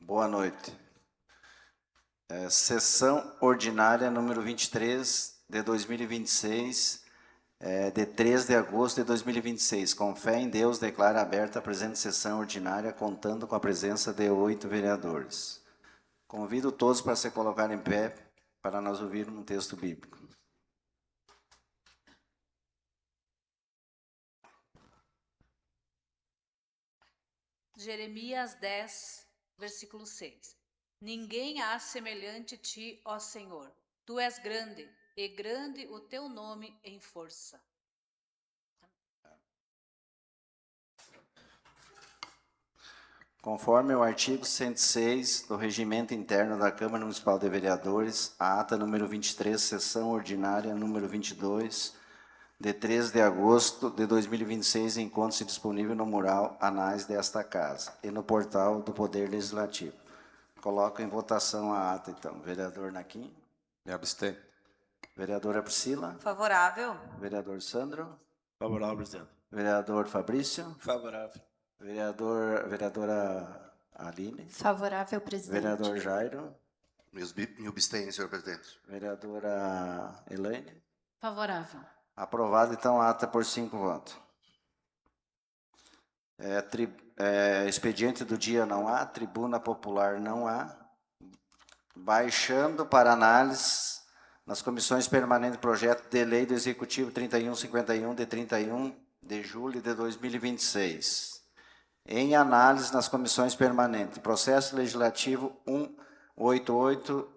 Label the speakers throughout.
Speaker 1: Boa noite. Sessão ordinária número 23 de 2026, de 3 de agosto de 2026. Com fé em Deus, declara aberta a presente sessão ordinária, contando com a presença de 8 vereadores. Convido todos para se colocar em pé para nós ouvirmos um texto bíblico.
Speaker 2: Jeremias 10, versículo 6. Ninguém há semelhante a ti, ó Senhor. Tu és grande, e grande o teu nome em força.
Speaker 1: Conforme o artigo 106 do Regimento Interno da Câmara Municipal de Vereadores, a ata número 23, sessão ordinária número 22, de 13 de agosto de 2026, encontra-se disponível no mural anais desta casa e no portal do Poder Legislativo. Coloco em votação a ata, então. Vereador Naquim.
Speaker 3: Me abstenho.
Speaker 1: Vereadora Priscila.
Speaker 4: Favorável.
Speaker 1: Vereador Sandro.
Speaker 5: Favorável, presidente.
Speaker 1: Vereador Fabrício.
Speaker 5: Favorável.
Speaker 1: Vereadora Aline.
Speaker 6: Favorável, presidente.
Speaker 1: Vereador Jairo.
Speaker 7: Me abstenho, senhor presidente.
Speaker 1: Vereadora Elaine.
Speaker 6: Favorável.
Speaker 1: Aprovado, então, a ata por 5 votos. Expediente do dia não há, tribuna popular não há. Baixando para análise nas comissões permanentes projeto de lei do Executivo 3151 de 31 de julho de 2026. Em análise nas comissões permanentes, processo legislativo 188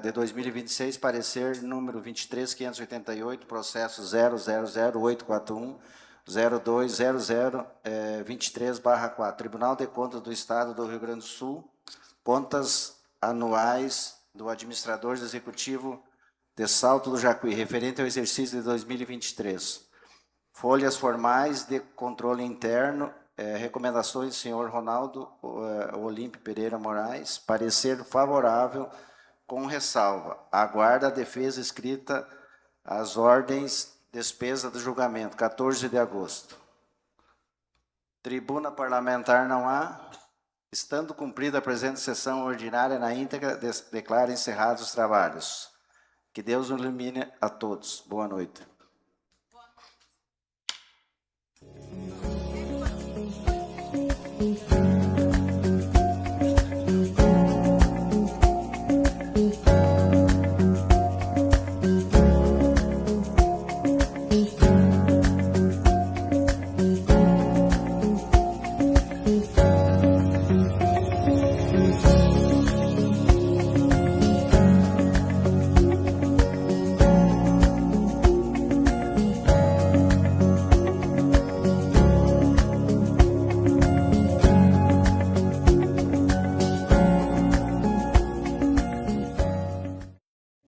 Speaker 1: de 2026, parecer número 23.588, processo 000841 020023/4, Tribunal de Contas do Estado do Rio Grande do Sul, contas anuais do administrador executivo de Salto do Jacuí, referente ao exercício de 2023. Folhas formais de controle interno, recomendações do senhor Ronaldo Olímpio Pereira Moraes, parecer favorável com ressalva. Aguarda a defesa escrita às ordens, despesa do julgamento, 14 de agosto. Tribuna parlamentar não há. Estando cumprida a presente sessão ordinária na íntegra, declaro encerrados os trabalhos. Que Deus nos ilumine a todos. Boa noite.